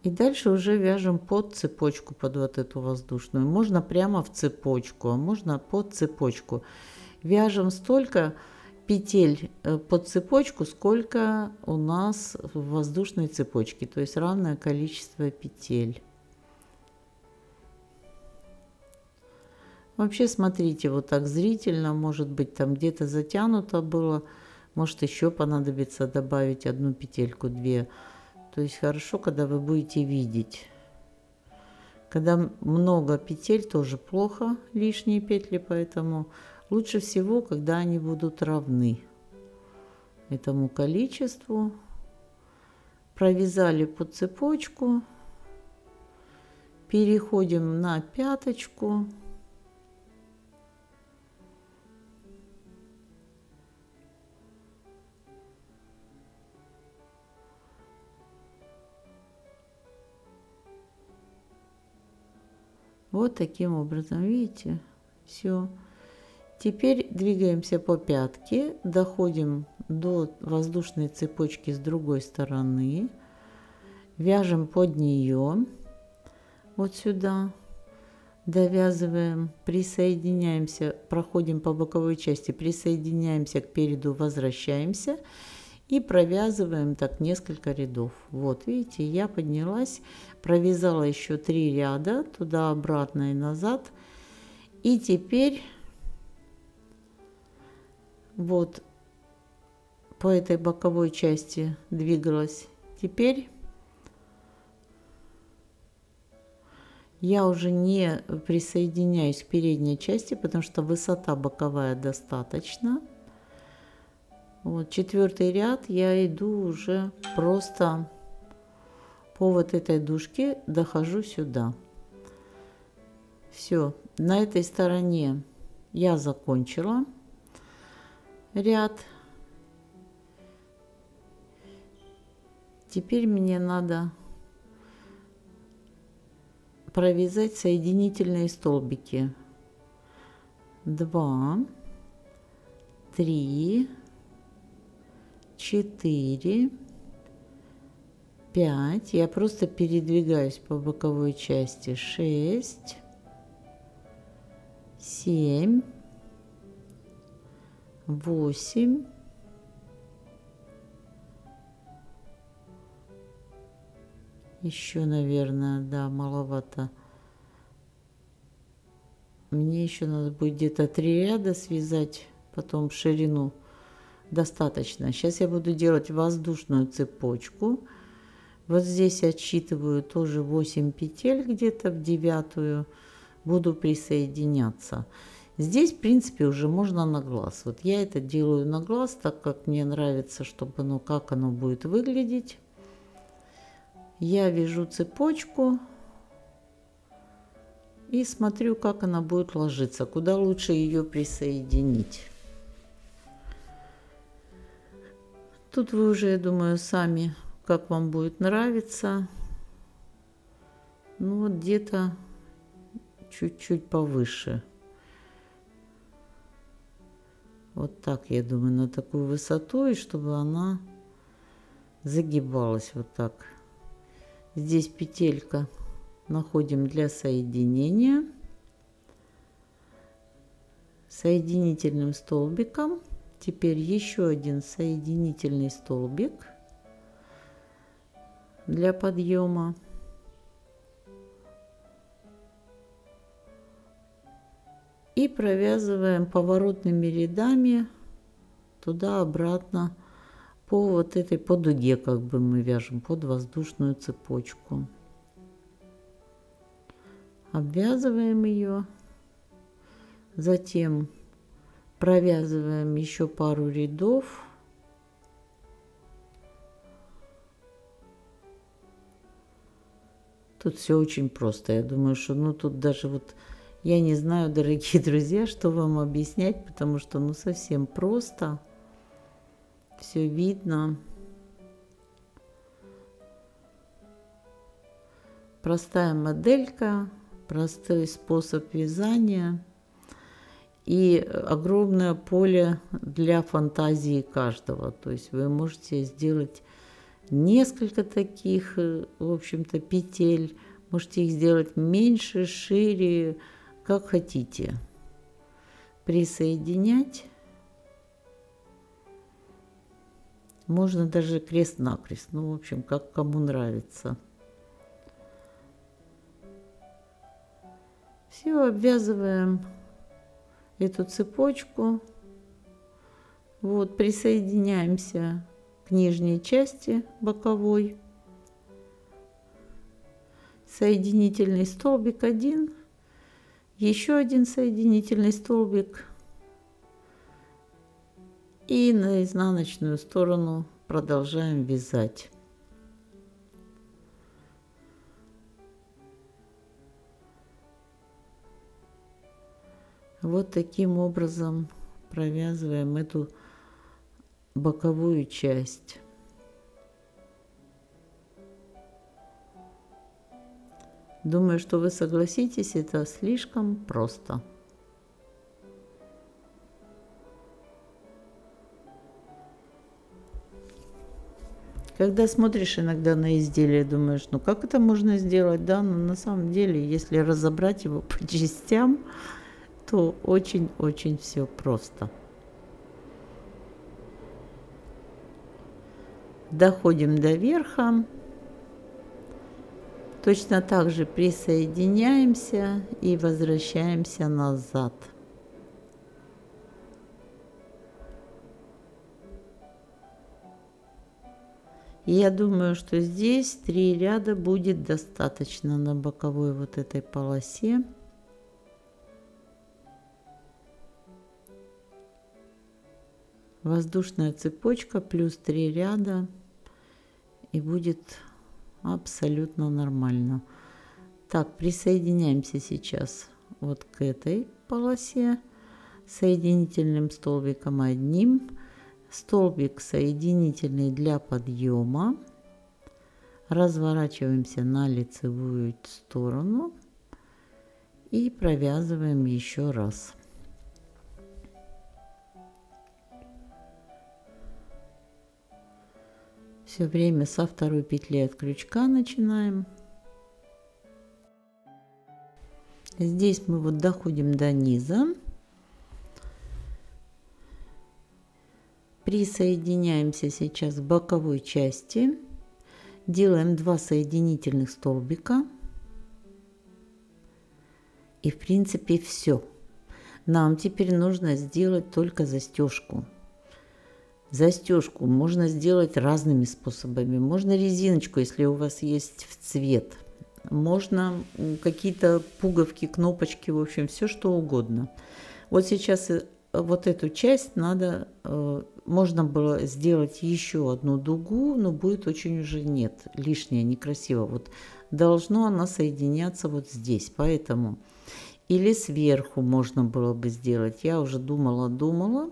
И дальше уже вяжем под цепочку, под вот эту воздушную. Можно прямо в цепочку, а можно под цепочку. Вяжем столько петель под цепочку, сколько у нас в воздушной цепочке, то есть равное количество петель. Вообще, смотрите, вот так зрительно, может быть, там где-то затянуто было, может еще понадобится добавить одну петельку, две. То есть хорошо, когда вы будете видеть. Когда много петель, тоже плохо, лишние петли, поэтому лучше всего, когда они будут равны этому количеству. Провязали под цепочку, переходим на пяточку. Вот таким образом, видите, все. Теперь двигаемся по пятке, доходим до воздушной цепочки с другой стороны, вяжем под нее, вот сюда, довязываем, присоединяемся, проходим по боковой части, присоединяемся к переду, возвращаемся и провязываем так несколько рядов. Вот, видите, я поднялась, провязала еще 3 ряда, туда-обратно и назад. И теперь вот по этой боковой части двигалась. Теперь я уже не присоединяюсь к передней части, потому что высота боковая достаточно. Вот 4-й ряд я иду уже просто по вот этой дужке, дохожу сюда. Все, на этой стороне я закончила ряд. Теперь мне надо провязать соединительные столбики. 2, 3, 4, 5. Я просто передвигаюсь по боковой части. 6, 7, 8, еще, наверное, да, маловато. Мне еще надо будет где-то 3 ряда связать, потом ширину достаточно. Сейчас я буду делать воздушную цепочку. Вот здесь отсчитываю тоже 8 петель где-то в 9-ю. Буду присоединяться. Здесь, в принципе, уже можно на глаз. Вот я это делаю на глаз, так как мне нравится, чтобы, ну, как оно будет выглядеть. Я вяжу цепочку и смотрю, как она будет ложиться, куда лучше ее присоединить. Тут вы уже, я думаю, сами, как вам будет нравиться. Ну, вот где-то чуть-чуть повыше. Вот так, я думаю, на такую высоту, и чтобы она загибалась вот так. Здесь петелька находим для соединения. Соединительным столбиком. Теперь еще один соединительный столбик для подъема. И провязываем поворотными рядами туда-обратно по вот этой, по дуге, как бы мы вяжем под воздушную цепочку. Обвязываем ее, затем провязываем еще пару рядов. Тут все очень просто. Я думаю, что ну тут даже вот я не знаю, дорогие друзья, что вам объяснять, потому что ну совсем просто. Все видно. Простая моделька, простой способ вязания и огромное поле для фантазии каждого. То есть вы можете сделать несколько таких, в общем-то, петель. Можете их сделать меньше, шире, как хотите. Присоединять. Можно даже крест-накрест. Ну, в общем, как кому нравится. Все, обвязываем эту цепочку. Вот, присоединяемся к нижней части боковой. Соединительный столбик 1. Еще один соединительный столбик. И на изнаночную сторону продолжаем вязать. Вот таким образом провязываем эту боковую часть. Думаю, что вы согласитесь, это слишком просто. Когда смотришь иногда на изделие, думаешь, ну как это можно сделать, да? Но на самом деле, если разобрать его по частям, то очень-очень все просто. Доходим до верха. Точно так же присоединяемся и возвращаемся назад. И я думаю, что здесь 3 ряда будет достаточно на боковой вот этой полосе. Воздушная цепочка плюс 3 ряда, и будет абсолютно нормально. Так, присоединяемся сейчас вот к этой полосе соединительным столбиком одним. Столбик соединительный для подъема. Разворачиваемся на лицевую сторону и провязываем еще раз. Все время со второй петли от крючка начинаем. Здесь мы вот доходим до низа. Присоединяемся сейчас к боковой части. Делаем 2 соединительных столбика. И в принципе все. Нам теперь нужно сделать только застежку. Застежку можно сделать разными способами. Можно резиночку, если у вас есть в цвет. Можно какие-то пуговки, кнопочки, в общем, все что угодно. Вот сейчас вот эту часть надо, можно было сделать еще одну дугу, но будет очень уже нет, лишнее, некрасиво. Вот должно она соединяться вот здесь, поэтому или сверху можно было бы сделать. Я уже думала.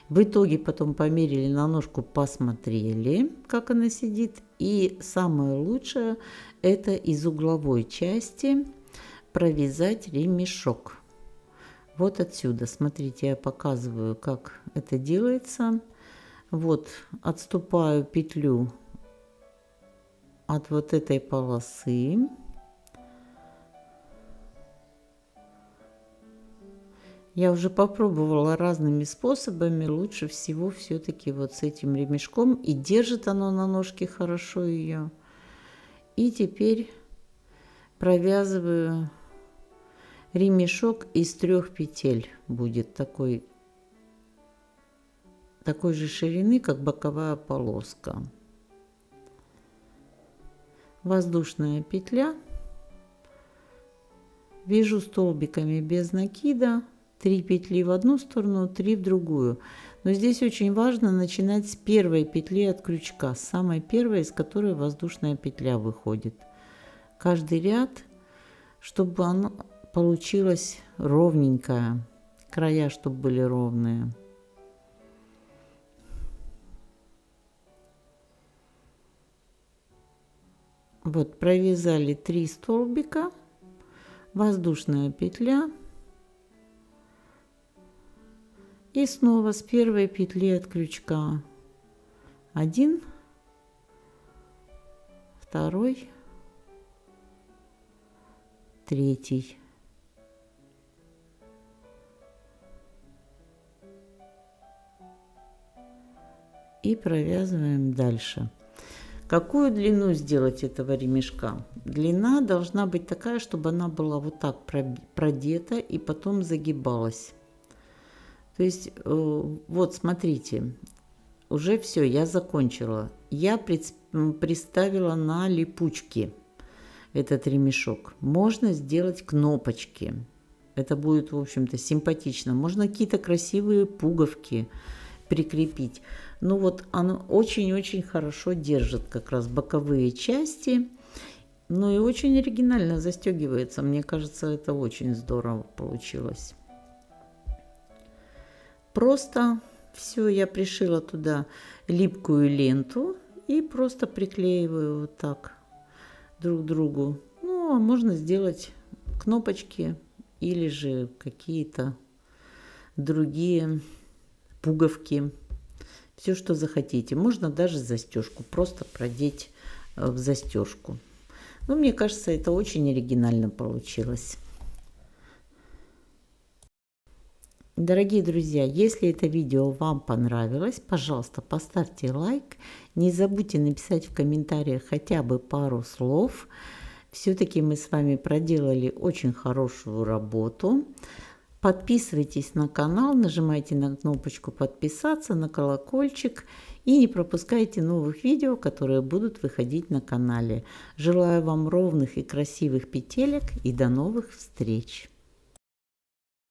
В итоге потом померили на ножку, посмотрели, как она сидит. И самое лучшее — это из угловой части провязать ремешок. Вот отсюда, смотрите, я показываю, как это делается. Вот отступаю петлю от вот этой полосы. Я уже попробовала разными способами, лучше всего все-таки вот с этим ремешком, и держит оно на ножке хорошо ее. И теперь провязываю ремешок из 3 петель, будет такой же ширины, как боковая полоска. Воздушная петля, вяжу столбиками без накида. 3 петли в одну сторону, 3 в другую. Но здесь очень важно начинать с первой петли от крючка, с самой первой, из которой воздушная петля выходит. Каждый ряд, чтобы оно получилось ровненькое, края чтобы были ровные. Вот провязали 3 столбика, воздушная петля. И снова с первой петли от крючка 1, 2, 3. И провязываем дальше. Какую длину сделать этого ремешка? Длина должна быть такая, чтобы она была вот так продета и потом загибалась. То есть, вот смотрите, уже все, я закончила. Я приставила на липучки этот ремешок. Можно сделать кнопочки. Это будет, в общем-то, симпатично. Можно какие-то красивые пуговки прикрепить. Ну вот оно очень-очень хорошо держит как раз боковые части. Ну и очень оригинально застегивается. Мне кажется, это очень здорово получилось. Просто все, я пришила туда липкую ленту и просто приклеиваю вот так друг к другу. Ну, а можно сделать кнопочки или же какие-то другие пуговки. Все, что захотите. Можно даже застежку просто продеть в застежку. Ну, мне кажется, это очень оригинально получилось. Дорогие друзья, если это видео вам понравилось, пожалуйста, поставьте лайк. Не забудьте написать в комментариях хотя бы пару слов. Все-таки мы с вами проделали очень хорошую работу. Подписывайтесь на канал, нажимайте на кнопочку подписаться, на колокольчик и не пропускайте новых видео, которые будут выходить на канале. Желаю вам ровных и красивых петелек и до новых встреч!